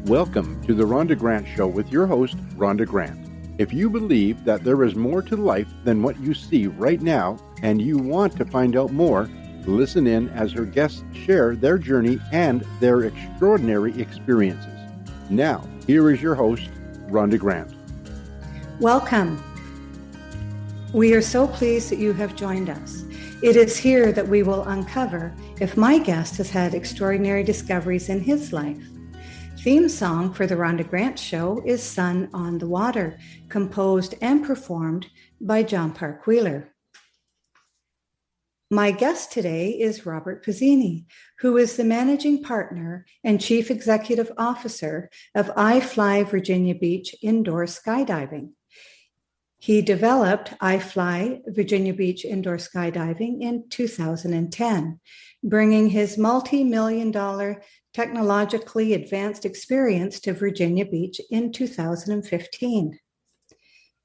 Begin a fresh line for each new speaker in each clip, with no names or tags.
Welcome to the Rhonda Grant Show with your host, Rhonda Grant. If you believe that there is more to life than what you see right now, and you want to find out more, listen in as her guests share their journey and their extraordinary experiences. Now, here is your host, Rhonda Grant.
Welcome. We are so pleased that you have joined us. It is here that we will uncover if my guest has had extraordinary discoveries in his life. Theme song for the Rhonda Grant Show is Sun on the Water, composed and performed by John Park Wheeler. My guest today is Robert Pazzini, who is the managing partner and chief executive officer of iFLY Virginia Beach Indoor Skydiving. He developed iFLY Virginia Beach Indoor Skydiving in 2010, bringing his multi-million-dollar technologically advanced experience to Virginia Beach in 2015.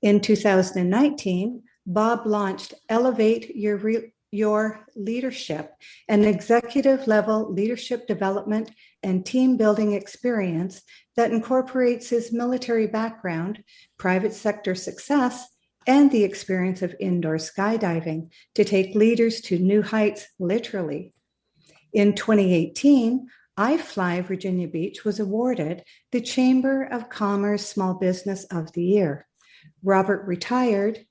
In 2019, Bob launched Elevate Your Leadership, an executive-level leadership development and team-building experience that incorporates his military background, private sector success, and the experience of indoor skydiving to take leaders to new heights, literally. In 2018, iFLY Virginia Beach was awarded the Chamber of Commerce Small Business of the Year. Robert retired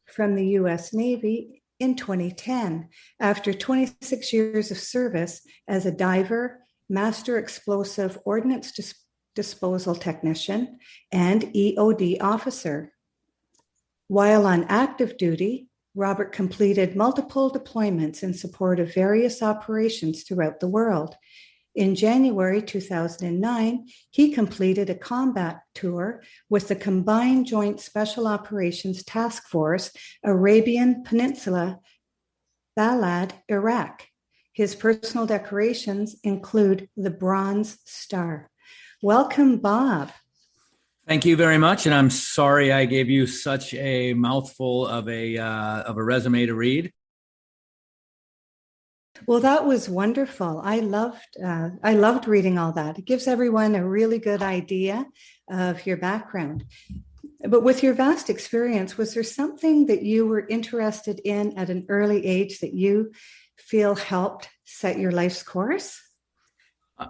from the U.S. Navy in 2010 after 26 years of service as a diver, master explosive ordnance disposal technician, and EOD officer. While on active duty, Robert completed multiple deployments in support of various operations throughout the world. In January 2009, he completed a combat tour with the Combined Joint Special Operations Task Force, Arabian Peninsula, Balad, Iraq. His personal decorations include the Bronze Star. Welcome, Bob.
Thank you very much, and I'm sorry I gave you such a mouthful of a resume to read.
Well, that was wonderful. I loved reading all that. It gives everyone a really good idea of your background. But with your vast experience, was there something that you were interested in at an early age that you feel helped set your life's course?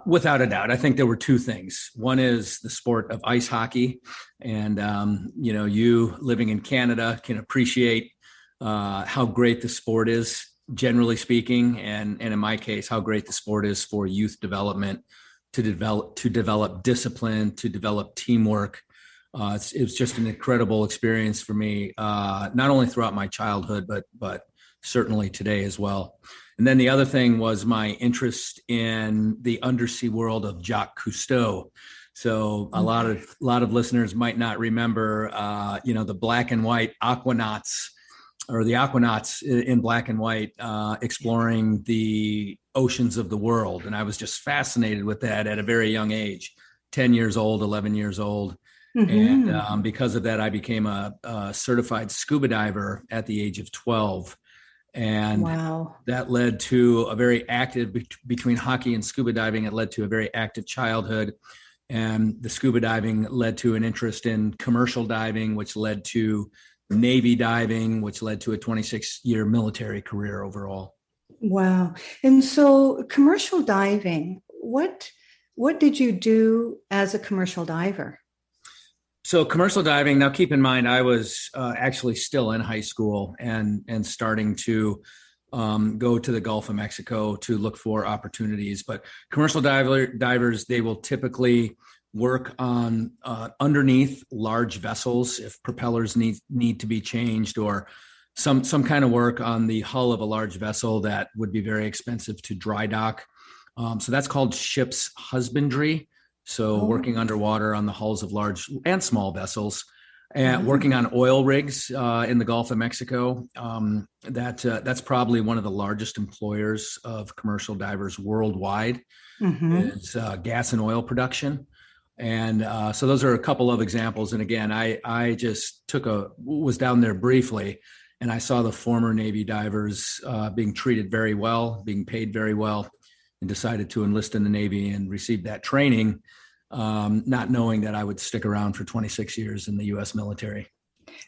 Without a doubt. I think there were two things. One is the sport of ice hockey. And, you living in Canada can appreciate how great the sport is, generally speaking, and in my case, how great the sport is for youth development, to develop discipline, to develop teamwork. It was just an incredible experience for me, not only throughout my childhood, but certainly today as well. And then the other thing was my interest in the undersea world of Jacques Cousteau. So a lot of listeners might not remember, the black and white aquanauts, or the aquanauts in black and white, exploring the oceans of the world. And I was just fascinated with that at a very young age, 10 years old, 11 years old. Mm-hmm. And because of that, I became a certified scuba diver at the age of 12. And wow. That led to a very active, between hockey and scuba diving, it led to a very active childhood. And the scuba diving led to an interest in commercial diving, which led to Navy diving, which led to a 26-year military career overall.
Wow. And so commercial diving, what did you do as a commercial diver?
So commercial diving, now keep in mind, I was actually still in high school and starting to go to the Gulf of Mexico to look for opportunities. But commercial divers, they will typically work on underneath large vessels if propellers need to be changed, or some kind of work on the hull of a large vessel that would be very expensive to dry dock. So that's called ship's husbandry. So working underwater on the hulls of large and small vessels, and working on oil rigs in the Gulf of Mexico. That's probably one of the largest employers of commercial divers worldwide. Is gas and oil production. And so those are a couple of examples. And again, I just was down there briefly, and I saw the former Navy divers being treated very well, being paid very well, and decided to enlist in the Navy and receive that training not knowing that I would stick around for 26 years in the U.S. military.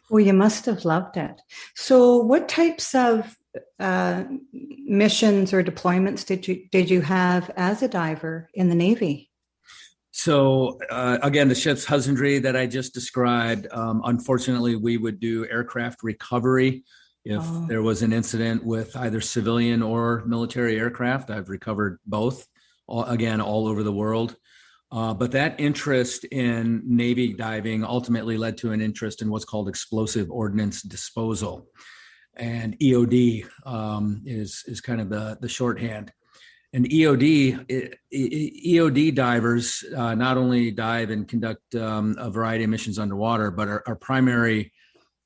Well, you must have loved it. So what types of missions or deployments did you have as a diver in the Navy?
So again, the ship's husbandry that I just described, unfortunately, we would do aircraft recovery. If there was an incident with either civilian or military aircraft, I've recovered both, all over the world. But that interest in Navy diving ultimately led to an interest in what's called Explosive Ordnance Disposal. And EOD is kind of the shorthand. And EOD divers not only dive and conduct a variety of missions underwater, but our primary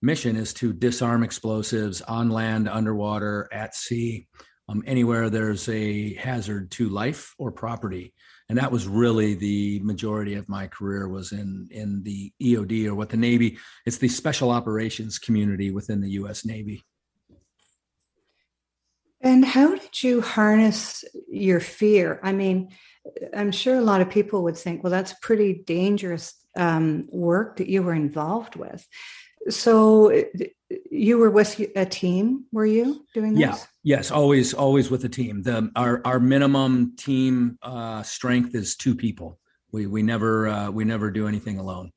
mission is to disarm explosives on land, underwater, at sea, anywhere there's a hazard to life or property. And that was really the majority of my career was in the EOD, or what the Navy, it's the special operations community within the U.S. Navy.
And how did you harness your fear? I mean, I'm sure a lot of people would think, well, that's pretty dangerous work that you were involved with. So you were with a team, were you doing this?
Yeah, yes, always with a team. Our minimum team strength is 2 people. We never do anything alone.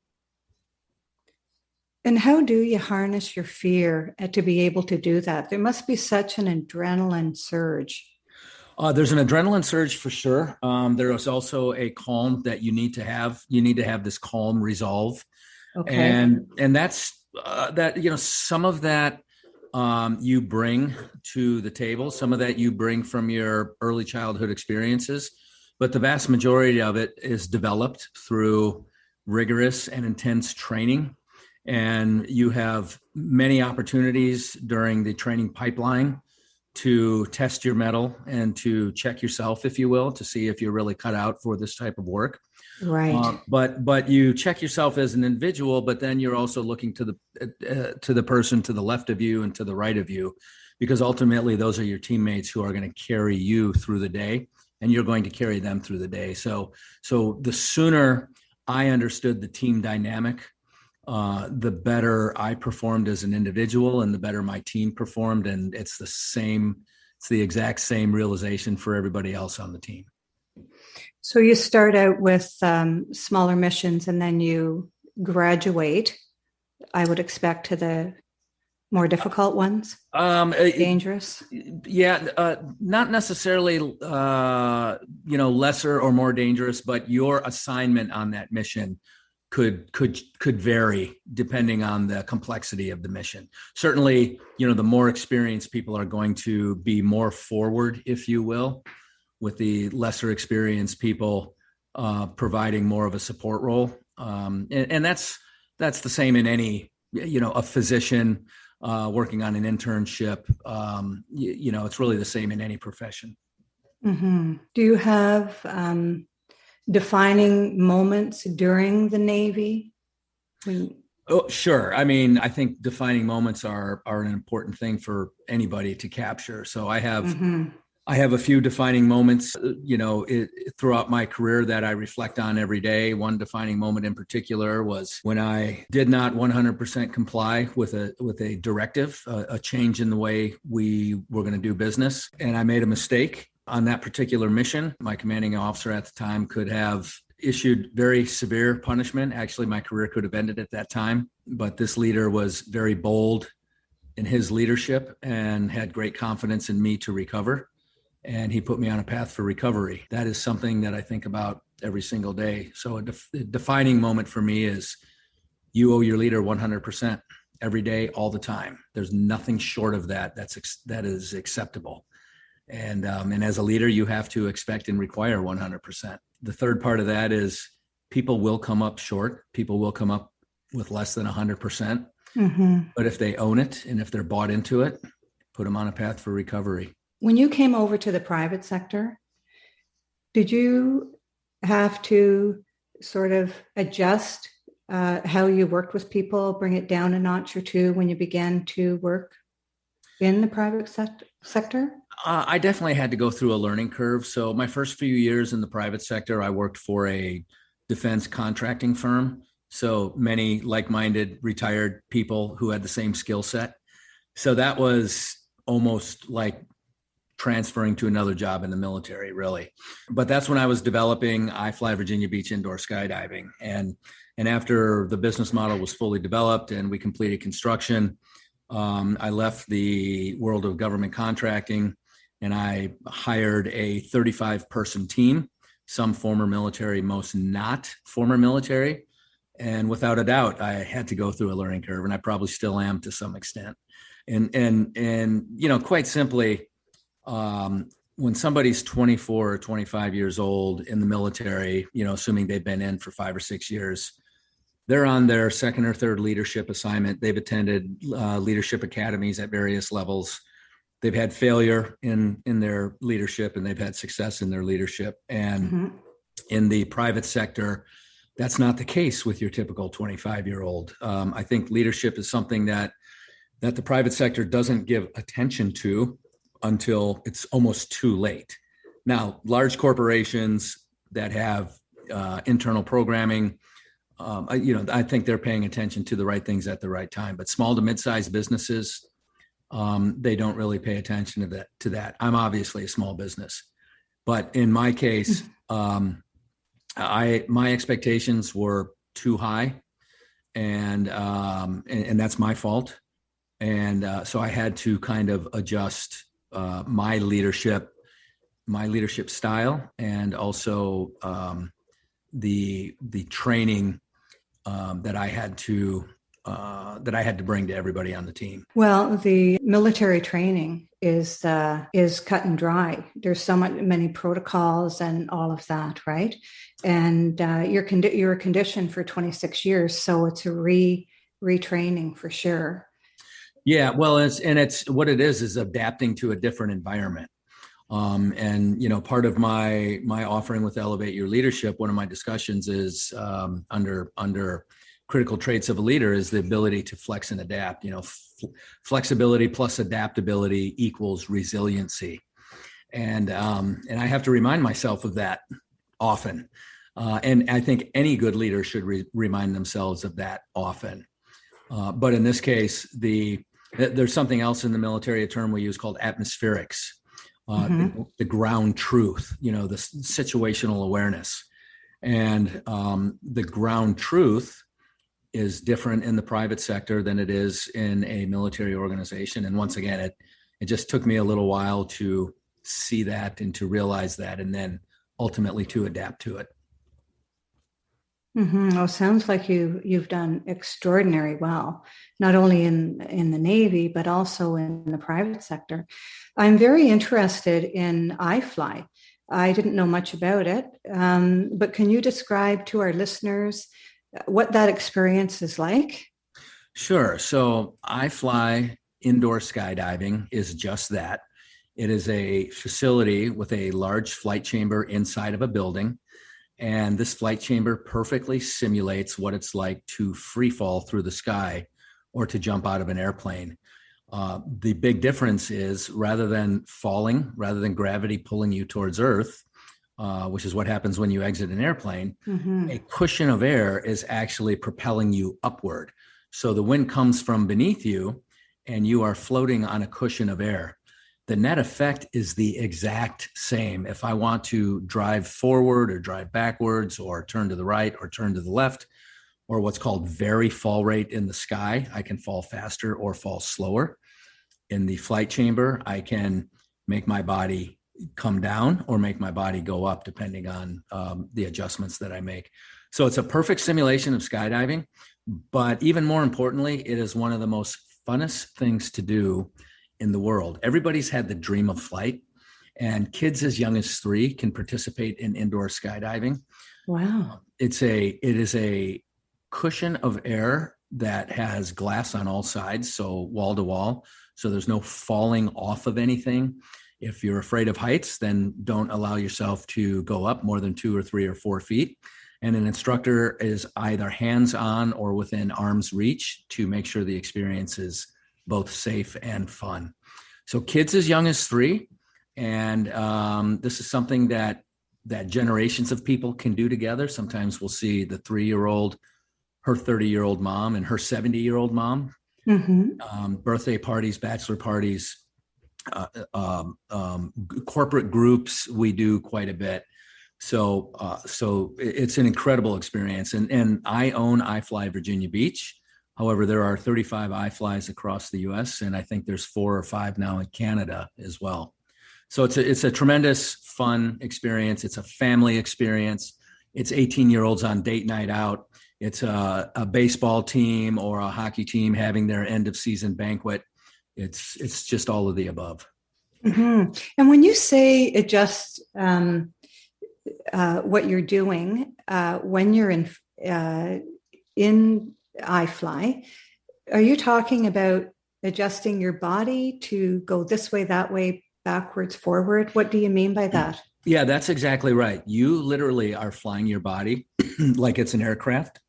And how do you harness your fear to be able to do that? There must be such an adrenaline surge.
There's an adrenaline surge for sure. There is also a calm that you need to have. You need to have this calm resolve. Okay. And that's some of that you bring to the table, some of that you bring from your early childhood experiences, but the vast majority of it is developed through rigorous and intense training. And you have many opportunities during the training pipeline to test your mettle and to check yourself, if you will, to see if you're really cut out for this type of work.
Right.
But you check yourself as an individual, but then you're also looking to the person to the left of you and to the right of you, because ultimately those are your teammates who are going to carry you through the day, and you're going to carry them through the day. So the sooner I understood the team dynamic, the better I performed as an individual and the better my team performed. And it's the exact same realization for everybody else on the team.
So you start out with smaller missions and then you graduate, I would expect, to the more difficult ones? Dangerous?
Yeah, not necessarily, lesser or more dangerous, but your assignment on that mission could vary depending on the complexity of the mission. Certainly, the more experienced people are going to be more forward, if you will, with the lesser experienced people providing more of a support role. And that's the same in any, a physician working on an internship. It's really the same in any profession.
Mm-hmm. Do you have defining moments during the Navy?
Oh, sure. I mean, I think defining moments are an important thing for anybody to capture. So I have a few defining moments, throughout my career that I reflect on every day. One defining moment in particular was when I did not 100% comply with a directive, a change in the way we were going to do business. And I made a mistake on that particular mission. My commanding officer at the time could have issued very severe punishment. Actually, my career could have ended at that time. But this leader was very bold in his leadership and had great confidence in me to recover. And he put me on a path for recovery. That is something that I think about every single day. So a defining moment for me is you owe your leader 100% every day, all the time. There's nothing short of that that is acceptable. And as a leader, you have to expect and require 100%. The third part of that is people will come up short. People will come up with less than 100%. Mm-hmm. But if they own it and if they're bought into it, put them on a path for recovery.
When you came over to the private sector, did you have to sort of adjust how you worked with people, bring it down a notch or two when you began to work in the private sector?
I definitely had to go through a learning curve. So my first few years in the private sector, I worked for a defense contracting firm. So many like-minded retired people who had the same skill set. So that was almost like transferring to another job in the military, really. But that's when I was developing iFLY Virginia Beach Indoor Skydiving. And after the business model was fully developed and we completed construction, I left the world of government contracting and I hired a 35-person team, some former military, most not former military. And without a doubt, I had to go through a learning curve, and I probably still am to some extent. And quite simply, when somebody's 24 or 25 years old in the military, assuming they've been in for 5 or 6 years, they're on their second or third leadership assignment. They've attended leadership academies at various levels. They've had failure in their leadership, and they've had success in their leadership. And in the private sector, that's not the case with your typical 25-year-old. I think leadership is something that the private sector doesn't give attention to until it's almost too late. Now, large corporations that have internal programming, I think they're paying attention to the right things at the right time. But small to mid-sized businesses, they don't really pay attention to that. I'm obviously a small business, but in my case, my expectations were too high, and that's my fault. And so I had to kind of adjust my leadership style, and also the training that I had to bring to everybody on the team.
Well, the military training is cut and dry. There's so many protocols and all of that, right? And you're conditioned for 26 years, so it's a retraining for sure.
Yeah, well, it's what it is adapting to a different environment. And part of my offering with Elevate Your Leadership, one of my discussions is under critical traits of a leader is the ability to flex and adapt. Flexibility plus adaptability equals resiliency, and I have to remind myself of that often. And I think any good leader should remind themselves of that often. But in this case, there's something else in the military, a term we use called atmospherics, the ground truth, the situational awareness. And the ground truth is different in the private sector than it is in a military organization. And once again, it just took me a little while to see that and to realize that, and then ultimately to adapt to it.
Well, sounds like you've done extraordinary well, not only in the Navy, but also in the private sector. I'm very interested in iFLY. I didn't know much about it, but can you describe to our listeners what that experience is like?
Sure. So iFLY Indoor Skydiving is just that. It is a facility with a large flight chamber inside of a building. And this flight chamber perfectly simulates what it's like to free fall through the sky or to jump out of an airplane. The big difference is rather than gravity pulling you towards Earth, which is what happens when you exit an airplane, a cushion of air is actually propelling you upward. So the wind comes from beneath you and you are floating on a cushion of air. The net effect is the exact same. If I want to drive forward or drive backwards or turn to the right or turn to the left, or what's called vary fall rate in the sky, I can fall faster or fall slower. In the flight chamber, I can make my body come down or make my body go up depending on the adjustments that I make. So it's a perfect simulation of skydiving, but even more importantly, it is one of the most funnest things to do in the world. Everybody's had the dream of flight, and kids as young as 3 can participate in indoor skydiving.
Wow.
It is a cushion of air that has glass on all sides, so wall to wall, so there's no falling off of anything. If you're afraid of heights, then don't allow yourself to go up more than 2 or 3 or 4 feet. And an instructor is either hands-on or within arm's reach to make sure the experience is both safe and fun. So kids as young as 3, and this is something that that generations of people can do together. Sometimes we'll see the 3-year-old, her 30-year-old mom, and her 70-year-old mom. Birthday parties, bachelor parties, corporate groups, we do quite a bit. So it's an incredible experience. And I own iFLY Virginia Beach. However, there are 35 iFLYs across the US, and I think there's 4 or 5 now in Canada as well. So it's a tremendous fun experience. It's a family experience. It's 18-year-olds on date night out. It's a baseball team or a hockey team having their end of season banquet. It's just all of the above.
And when you say adjust what you're doing when you're in iFLY, are you talking about adjusting your body to go this way, that way, backwards, forward? What do you mean by that?
Yeah, that's exactly right. You literally are flying your body like it's an aircraft.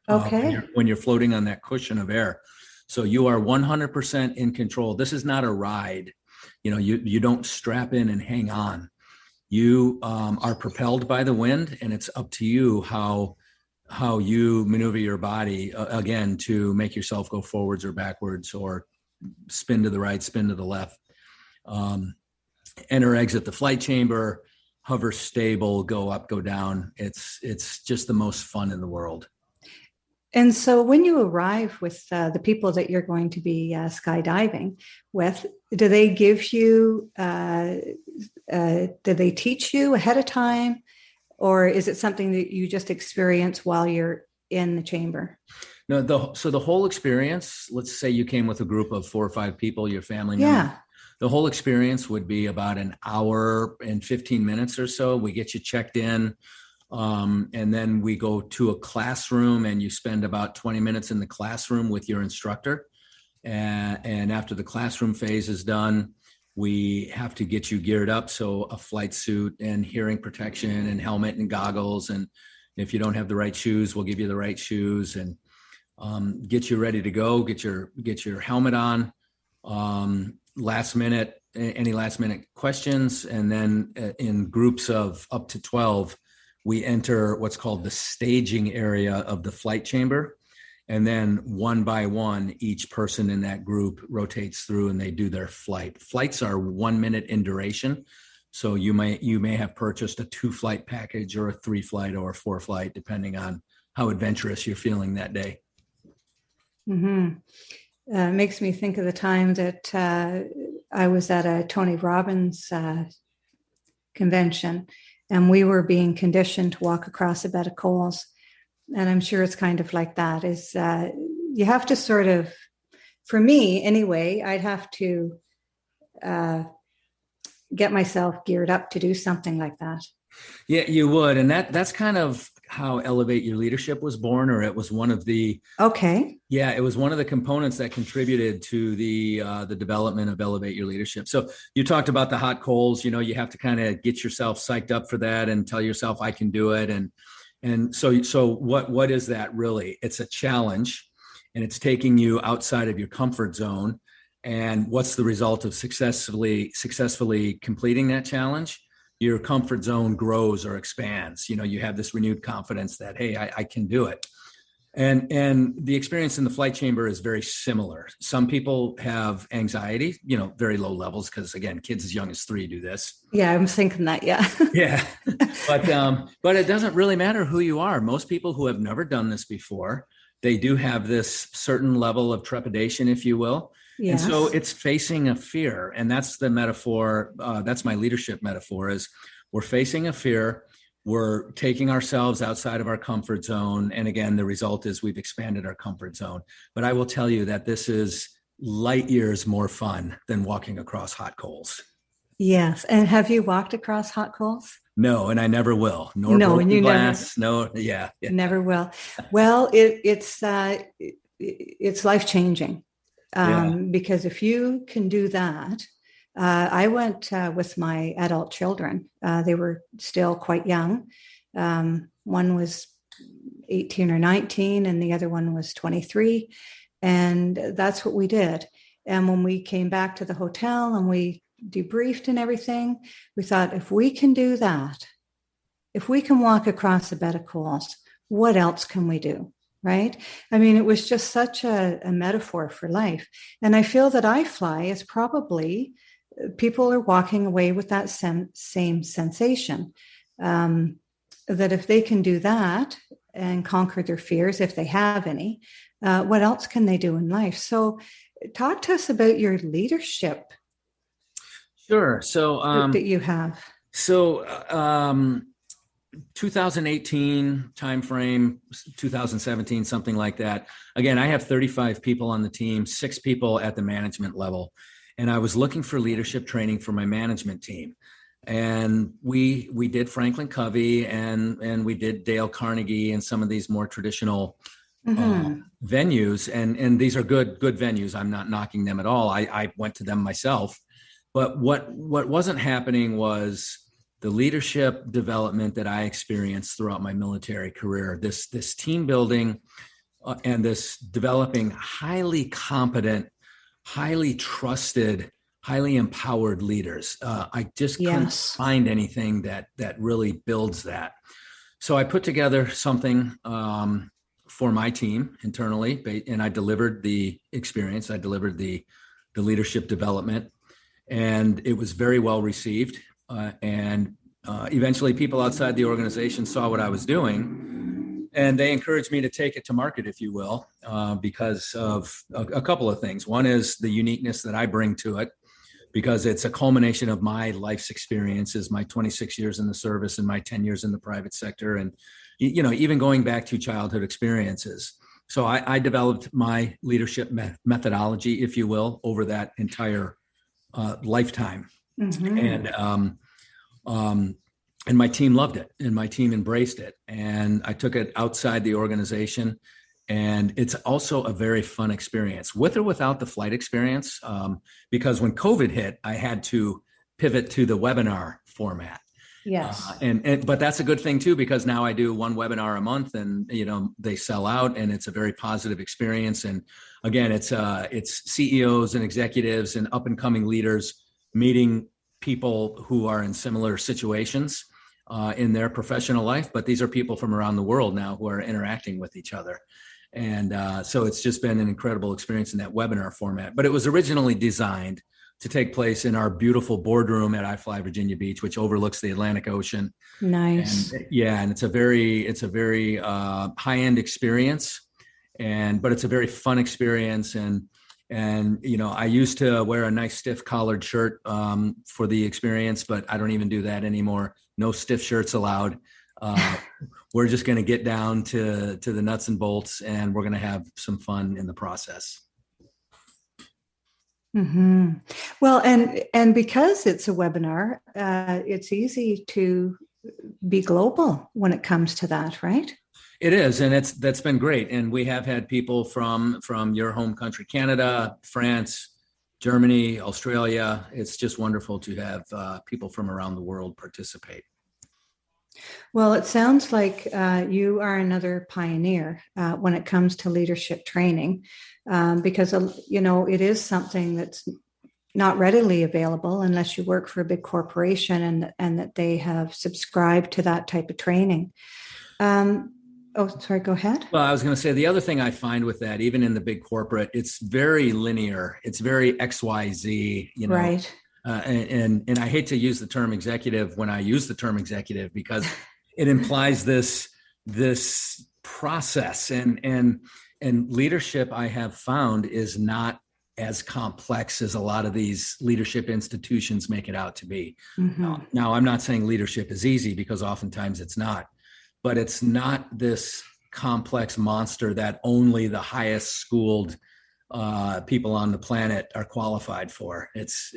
Okay.
When you're floating on that cushion of air. So you are 100% in control. This is not a ride. You don't strap in and hang on. You are propelled by the wind, and it's up to you how you maneuver your body, again, to make yourself go forwards or backwards or spin to the right, spin to the left. Enter, exit the flight chamber, hover stable, go up, go down. It's just the most fun in the world.
And so when you arrive with the people that you're going to be skydiving with, do they give you, do they teach you ahead of time? Or is it something that you just experience while you're in the chamber?
No, so the whole experience, let's say you came with a group of 4 or 5 people, your family members.
Yeah.
The whole experience would be about an hour and 15 minutes or so. We get you checked in. And then we go to a classroom, and you spend about 20 minutes in the classroom with your instructor. And after the classroom phase is done, we have to get you geared up. So a flight suit and hearing protection and helmet and goggles. And if you don't have the right shoes, we'll give you the right shoes and get you ready to go, get your helmet on. Any last minute questions. And then in groups of up to 12, we enter what's called the staging area of the flight chamber. And then one by one, each person in that group rotates through and they do their flight. Flights are 1 minute in duration. So you may have purchased a 2-flight package or a 3-flight or a 4-flight, depending on how adventurous you're feeling that day.
Makes me think of the time that I was at a Tony Robbins convention, and we were being conditioned to walk across a bed of coals. And I'm sure it's kind of like that. Is you have to sort of, for me anyway, I'd have to get myself geared up to do something like that.
Yeah, you would. And that's kind of how Elevate Your Leadership was born, or it was one of the it was one of the components that contributed to the development of Elevate Your Leadership. So you talked about the hot coals. You have to kind of get yourself psyched up for that and tell yourself I can do it. And so what is that really? It's a challenge, and it's taking you outside of your comfort zone. And what's the result of successfully completing that challenge? Your comfort zone grows or expands. You have this renewed confidence that, hey, I can do it. And the experience in the flight chamber is very similar. Some people have anxiety, very low levels, because again, kids as young as 3 do this.
Yeah, I'm thinking that. Yeah.
Yeah. But it doesn't really matter who you are. Most people who have never done this before, they do have this certain level of trepidation, if you will. Yes. And so it's facing a fear. And that's the metaphor. That's my leadership metaphor, is we're facing a fear. We're taking ourselves outside of our comfort zone. And again, the result is we've expanded our comfort zone. But I will tell you that this is light years more fun than walking across hot coals. Yes.
And have you walked across hot coals?
No, and I never will. Nor broken glass. Never, no, yeah.
Never will. Well, it's life-changing. Because if you can do that, I went with my adult children. They were still quite young. One was 18 or 19, and the other one was 23. And that's what we did. And when we came back to the hotel and we debriefed and everything, we thought, if we can do that, if we can walk across a bed of coals, what else can we do? Right? I mean, it was just such a metaphor for life. And I feel that iFLY is probably, people are walking away with that same sensation. That if they can do that and conquer their fears, if they have any, what else can they do in life? So talk to us about your leadership.
Sure. So
that you have.
2018 timeframe, 2017, something like that. Again, I have 35 people on the team, 6 people at the management level. And I was looking for leadership training for my management team. And we did Franklin Covey and we did Dale Carnegie and some of these more traditional venues. And these are good venues. I'm not knocking them at all. I went to them myself. But what wasn't happening was the leadership development that I experienced throughout my military career, this team building and this developing highly competent, highly trusted, highly empowered leaders. I just couldn't find anything that really builds that. So I put together something for my team internally, and I delivered the experience. I delivered the leadership development, and it was very well received. And eventually people outside the organization saw what I was doing, and they encouraged me to take it to market, if you will, because of a couple of things. One is the uniqueness that I bring to it, because it's a culmination of my life's experiences, my 26 years in the service and my 10 years in the private sector, and even going back to childhood experiences. So I developed my leadership methodology, if you will, over that entire lifetime. And my team loved it, and my team embraced it. And I took it outside the organization. And it's also a very fun experience, with or without the flight experience, because when COVID hit, I had to pivot to the webinar format.
Yes.
But that's a good thing too, because now I do one webinar a month, and they sell out, and it's a very positive experience. And again, it's CEOs and executives and up and coming leaders meeting people who are in similar situations in their professional life, but these are people from around the world now who are interacting with each other. And so it's just been an incredible experience in that webinar format. But it was originally designed to take place in our beautiful boardroom at iFLY Virginia Beach, which overlooks the Atlantic Ocean.
Nice.
And it's a very high-end experience, but it's a very fun experience. And I used to wear a nice stiff collared shirt for the experience, but I don't even do that anymore. No stiff shirts allowed. We're just going to get down to the nuts and bolts, and we're going to have some fun in the process.
Mm-hmm. Well, and because it's a webinar, it's easy to be global when it comes to that, right?
It is, and that's been great. And we have had people from your home country, Canada, France, Germany, Australia. It's just wonderful to have people from around the world participate.
Well, it sounds like you are another pioneer when it comes to leadership training, because it is something that's not readily available unless you work for a big corporation and that they have subscribed to that type of training. Oh, sorry, go ahead.
Well, I was going to say the other thing I find with that, even in the big corporate, it's very linear. It's very XYZ,
Right.
And I hate to use the term executive when I use the term executive, because it implies this process and leadership, I have found, is not as complex as a lot of these leadership institutions make it out to be. Mm-hmm. Now, I'm not saying leadership is easy, because oftentimes it's not. But it's not this complex monster that only the highest schooled people on the planet are qualified for. It's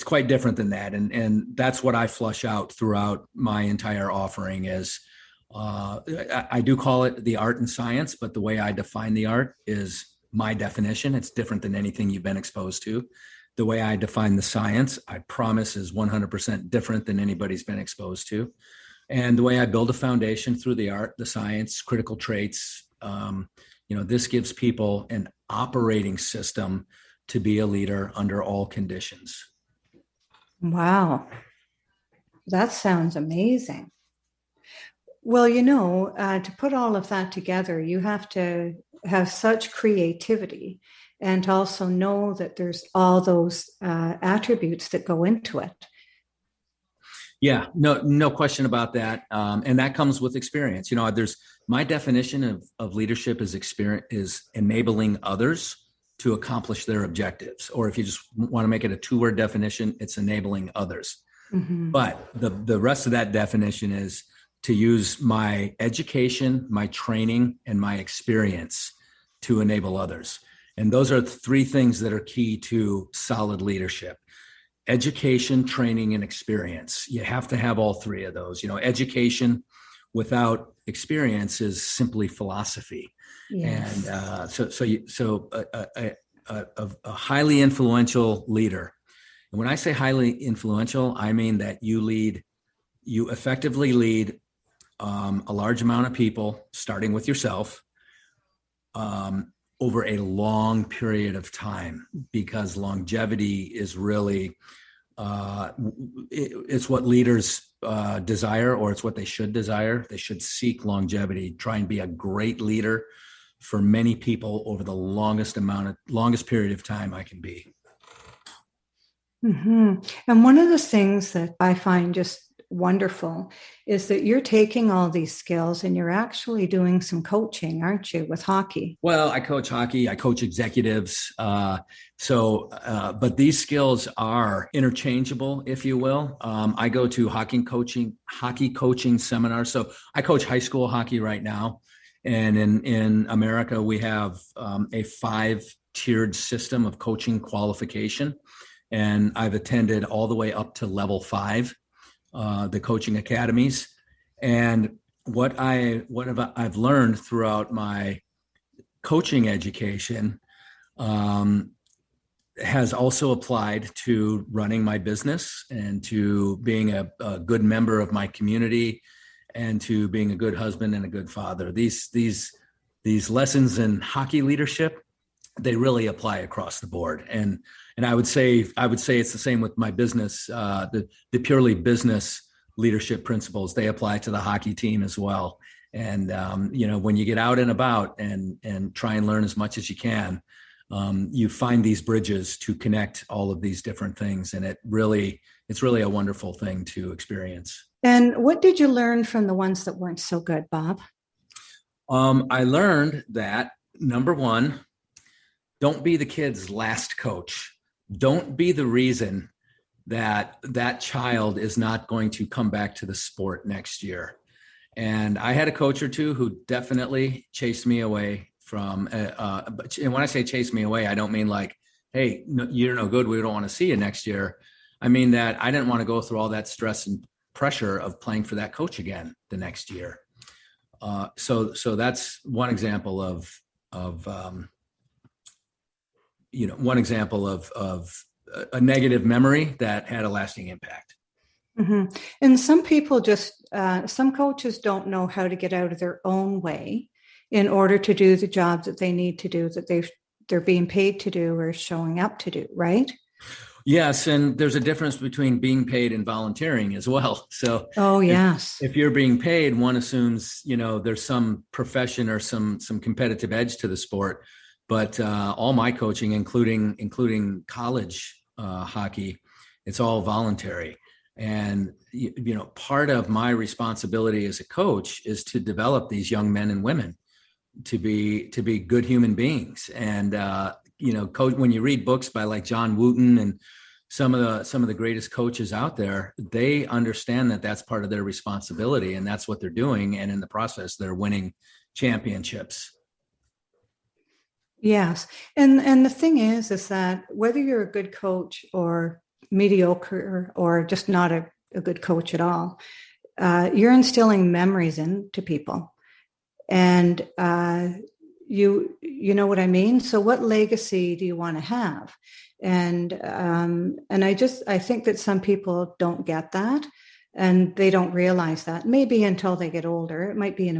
quite different than that, and that's what I flush out throughout my entire offering. Is I do call it the art and science, but the way I define the art is my definition. It's different than anything you've been exposed to. The way I define the science, I promise, is 100% different than anybody's been exposed to. And the way I build a foundation through the art, the science, critical traits, this gives people an operating system to be a leader under all conditions.
Wow. That sounds amazing. Well, to put all of that together, you have to have such creativity and also know that there's all those attributes that go into it.
Yeah, no question about that. And that comes with experience. There's my definition of leadership is enabling others to accomplish their objectives. Or if you just want to make it a 2-word definition, it's enabling others. Mm-hmm. But the rest of that definition is to use my education, my training, and my experience to enable others. And those are 3 things that are key to solid leadership: education, training, and experience. You have to have all 3 of those. Education without experience is simply philosophy. Yes. And a highly influential leader. And when I say highly influential, I mean that you effectively lead a large amount of people, starting with yourself, over a long period of time, because longevity is really, it's what leaders desire, or it's what they should desire. They should seek longevity, try and be a great leader for many people over the longest period of time I can be.
Mm-hmm. And one of the things that I find just wonderful is that you're taking all these skills and you're actually doing some coaching, aren't you, with hockey?
Well, I coach hockey. I coach executives. But these skills are interchangeable, if you will. I go to hockey coaching seminars. So I coach high school hockey right now. And in America, we have a 5-tiered system of coaching qualification. And I've attended all the way up to level 5. The coaching academies. And what I've learned throughout my coaching education has also applied to running my business and to being a good member of my community and to being a good husband and a good father. These lessons in hockey leadership, they really apply across the board. And I would say it's the same with my business. The purely business leadership principles, they apply to the hockey team as well. And when you get out and about and try and learn as much as you can, you find these bridges to connect all of these different things, and it's really a wonderful thing to experience.
And what did you learn from the ones that weren't so good, Bob?
I learned that, number one, don't be the kid's last coach. Don't be the reason that child is not going to come back to the sport next year. And I had a coach or two who definitely chased me away from, and when I say chase me away, I don't mean like, hey, no, you're no good, we don't want to see you next year. I mean that I didn't want to go through all that stress and pressure of playing for that coach again the next year. So that's one example of a negative memory that had a lasting impact.
Mm-hmm. And some people some coaches don't know how to get out of their own way in order to do the job that they need to do, that they're being paid to do or showing up to do, right?
Yes, and there's a difference between being paid and volunteering as well. So,
yes,
if you're being paid, one assumes there's some profession or some competitive edge to the sport. But all my coaching, including college hockey, it's all voluntary. And part of my responsibility as a coach is to develop these young men and women to be good human beings. And coach, when you read books by like John Wooten and some of the greatest coaches out there, they understand that that's part of their responsibility, and that's what they're doing. And in the process, they're winning championships.
Yes. And the thing is that whether you're a good coach or mediocre or just not a good coach at all, you're instilling memories into people. And you know what I mean? So what legacy do you want to have? And I think that some people don't get that, and they don't realize that, maybe until they get older. It might be a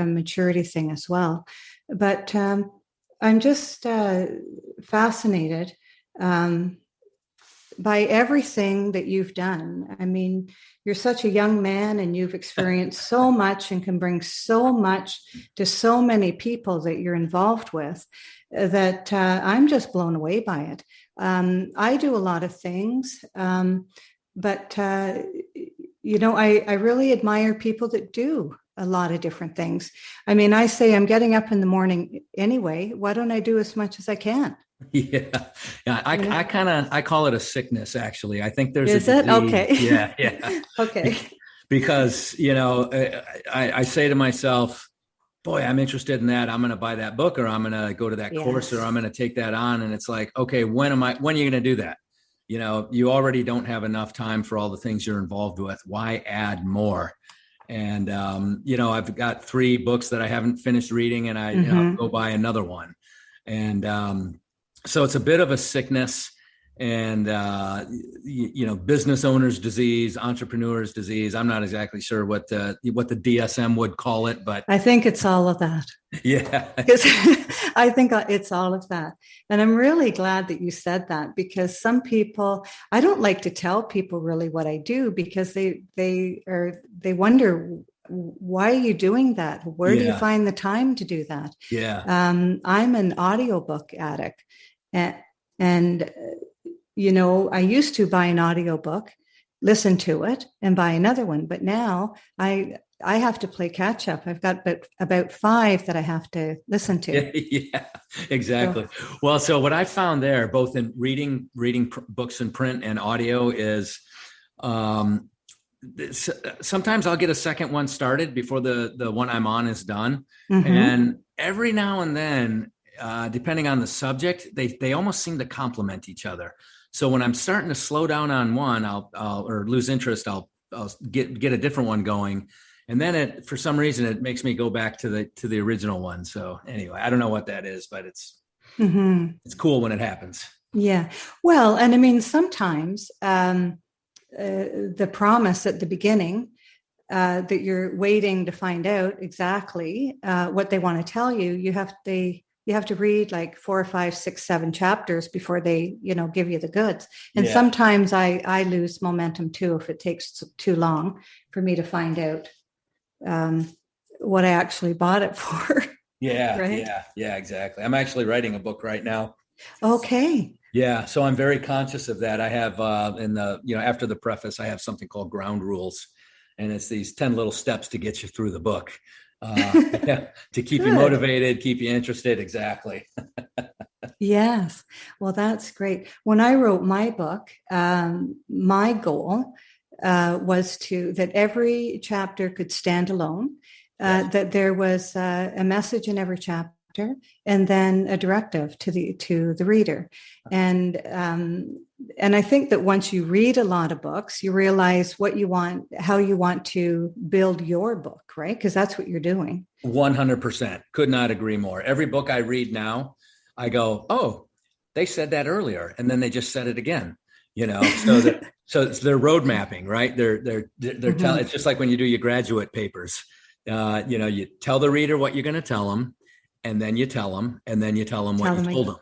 maturity thing as well. But I'm just fascinated by everything that you've done. I mean, you're such a young man and you've experienced so much and can bring so much to so many people that you're involved with that I'm just blown away by it. I do a lot of things, but I really admire people that do a lot of different things. I mean, I say I'm getting up in the morning anyway. Why don't I do as much as I can?
Yeah. I call it a sickness, actually. I think there's
Is
a
it?
disease.
Okay.
Yeah.
Okay.
Because, I say to myself, boy, I'm interested in that. I'm going to buy that book, or I'm going to go to that course, or I'm going to take that on. And it's like, okay, when are you going to do that? You already don't have enough time for all the things you're involved with. Why add more? And, I've got 3 books that I haven't finished reading, and I'll go buy another one. And, so it's a bit of a sickness, and, business owner's disease, entrepreneur's disease. I'm not exactly sure what the DSM would call it, but
I think it's all of that.
Yeah.
I think it's all of that. And I'm really glad that you said that, because some people, I don't like to tell people really what I do, because they wonder, why are you doing that? Where do you find the time to do that?
Yeah.
I'm an audiobook addict. And I used to buy an audiobook, listen to it, and buy another one. But now I have to play catch up. I've got about 5 that I have to listen to.
Yeah, exactly. So what I found there, both in reading books in print and audio, is sometimes I'll get a second one started before the one I'm on is done. And every now and then, depending on the subject, they almost seem to complement each other. So when I'm starting to slow down on one, or lose interest, I'll get a different one going. And then for some reason, it makes me go back to the original one. So anyway, I don't know what that is, but it's cool when it happens.
Yeah. Well, and I mean, sometimes the promise at the beginning that you're waiting to find out exactly what they want to tell you, you have to read like 4 or 5, 6, 7 chapters before they, give you the goods. And sometimes I lose momentum too if it takes too long for me to find out what I actually bought it for.
Yeah,
right?
Yeah, exactly. I'm actually writing a book right now.
Okay.
Yeah, so I'm very conscious of that. I have after the preface, I have something called ground rules, and it's these 10 little steps to get you through the book. To keep you motivated, keep you interested. Exactly.
Yes. Well, that's great. When I wrote my book, my goal was that every chapter could stand alone, that there was a message in every chapter, and then a directive to the reader. And I think that once you read a lot of books, you realize what you want, how you want to build your book, right? Because that's what you're doing.
100%. Could not agree more. Every book I read now, I go, oh, they said that earlier, and then they just said it again. So it's their road mapping, right? They're telling. It's just like when you do your graduate papers. You tell the reader what you're going to tell them, and then you tell them, and then you tell them what you told them.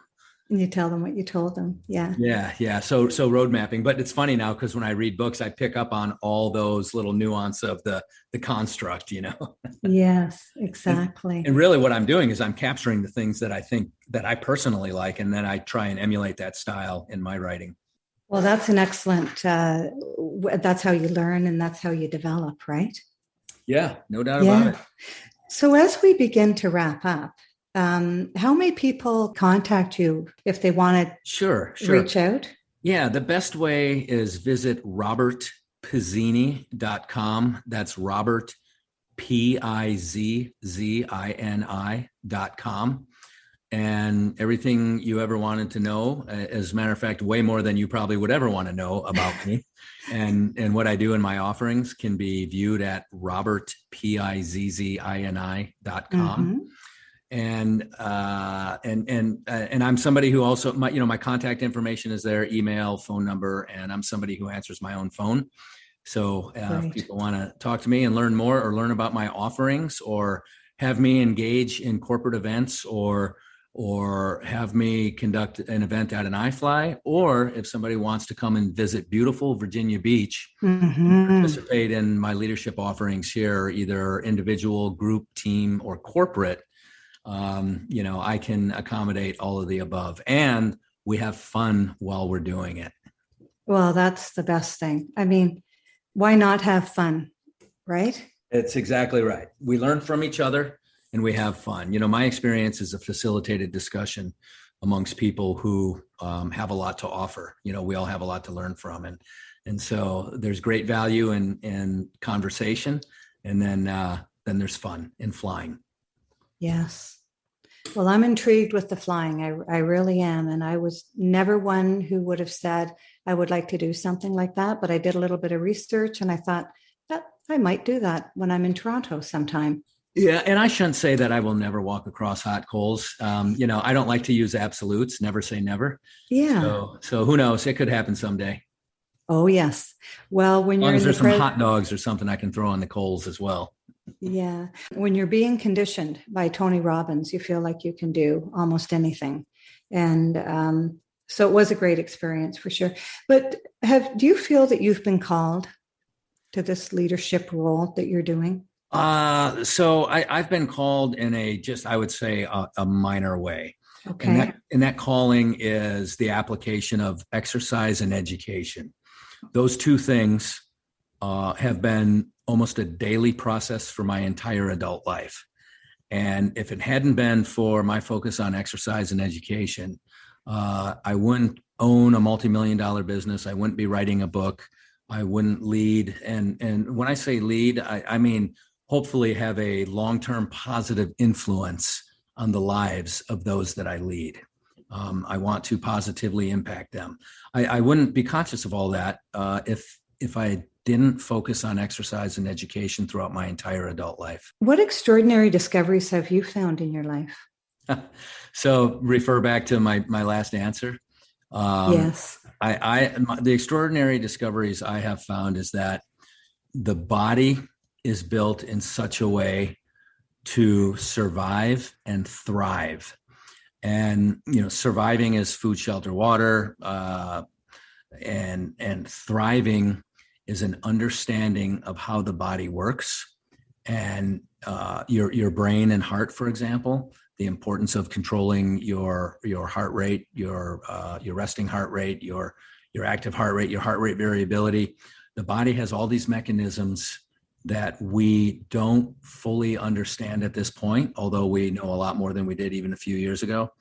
And you tell them what you told them. Yeah.
Yeah. So road mapping. But it's funny now, because when I read books, I pick up on all those little nuance of the construct,
Yes, exactly.
And really what I'm doing is I'm capturing the things that I think that I personally like, and then I try and emulate that style in my writing.
Well, that's an excellent, that's how you learn, and that's how you develop, right?
Yeah, no doubt about it.
So as we begin to wrap up, how may people contact you if they want to reach out?
Yeah, the best way is visit robertpazzini.com. That's Robert, PIZZINI.com. And everything you ever wanted to know, as a matter of fact, way more than you probably would ever want to know about me. And what I do in my offerings can be viewed at robertpizzini.com. And I'm somebody who also, my contact information is there, email, phone number, and I'm somebody who answers my own phone. So if people want to talk to me and learn more, or learn about my offerings, or have me engage in corporate events, or or have me conduct an event at an iFLY, or if somebody wants to come and visit beautiful Virginia Beach and participate in my leadership offerings here, either individual, group, team, or corporate, I can accommodate all of the above. And we have fun while we're doing it.
Well, that's the best thing. I mean, why not have fun, right?
It's exactly right. We learn from each other and we have fun. My experience is a facilitated discussion amongst people who have a lot to offer. We all have a lot to learn from. And so there's great value in conversation. And then there's fun in flying.
Yes. Well, I'm intrigued with the flying. I really am. And I was never one who would have said, I would like to do something like that. But I did a little bit of research and I thought that I might do that when I'm in Toronto sometime.
Yeah. And I shouldn't say that I will never walk across hot coals. I don't like to use absolutes. Never say never.
Yeah.
So who knows? It could happen someday.
Oh, yes. Well, when you're
there's some hot dogs or something I can throw on the coals as well.
Yeah. When you're being conditioned by Tony Robbins, you feel like you can do almost anything. And so it was a great experience for sure. But do you feel that you've been called to this leadership role that you're doing?
So I've been called in I would say a minor way.
Okay.
And that calling is the application of exercise and education. Those two things have been almost a daily process for my entire adult life. And if it hadn't been for my focus on exercise and education, I wouldn't own a multi-million-dollar business. I wouldn't be writing a book. I wouldn't lead. And when I say lead, I mean, hopefully have a long-term positive influence on the lives of those that I lead. I want to positively impact them. I wouldn't be conscious of all that if I didn't focus on exercise and education throughout my entire adult life.
What extraordinary discoveries have you found in your life?
So refer back to my last answer.
Yes.
The extraordinary discoveries I have found is that the body is built in such a way to survive and thrive. And, surviving is food, shelter, water, and thriving is an understanding of how the body works. And your brain and heart, for example, the importance of controlling your heart rate, your resting heart rate, your active heart rate, your heart rate variability. The body has all these mechanisms that we don't fully understand at this point, although we know a lot more than we did even a few years ago.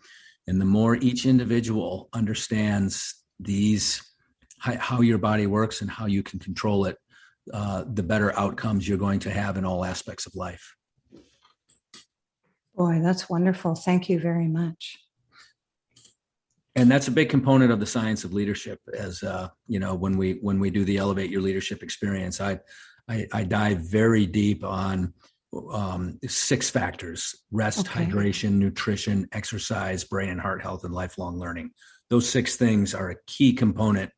And the more each individual understands how your body works and how you can control it, the better outcomes you're going to have in all aspects of life.
Boy, that's wonderful. Thank you very much.
And that's a big component of the science of leadership. As when we do the Elevate Your Leadership experience, I dive very deep on 6 factors: rest, hydration, nutrition, exercise, brain and heart health, and lifelong learning. Those 6 things are a key component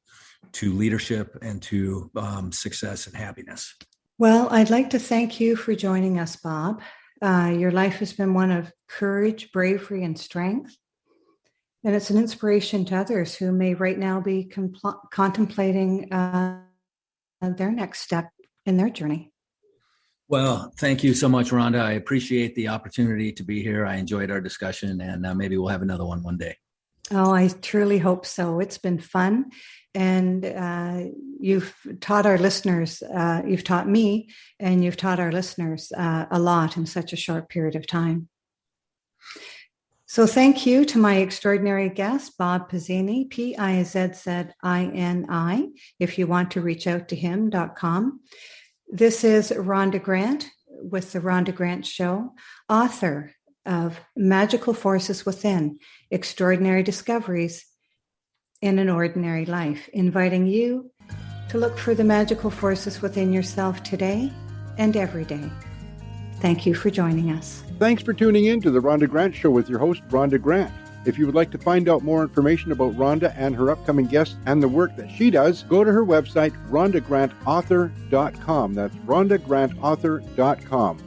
to leadership and to success and happiness.
Well, I'd like to thank you for joining us, Bob. Your life has been one of courage, bravery, and strength. And it's an inspiration to others who may right now be contemplating their next step in their journey.
Well, thank you so much, Rhonda. I appreciate the opportunity to be here. I enjoyed our discussion, and maybe we'll have another one day.
Oh, I truly hope so. It's been fun. And you've taught our listeners, you've taught me, and you've taught our listeners a lot in such a short period of time. So thank you to my extraordinary guest, Bob Pazzini, Pizzini. If you want to reach out to him.com. This is Rhonda Grant with The Rhonda Grant Show, author of Magical Forces Within, Extraordinary Discoveries in an Ordinary Life, inviting you to look for the magical forces within yourself today and every day. Thank you for joining us.
Thanks for tuning in to The Rhonda Grant Show with your host, Rhonda Grant. If you would like to find out more information about Rhonda and her upcoming guests and the work that she does, go to her website, rhondagrantauthor.com. That's rhondagrantauthor.com.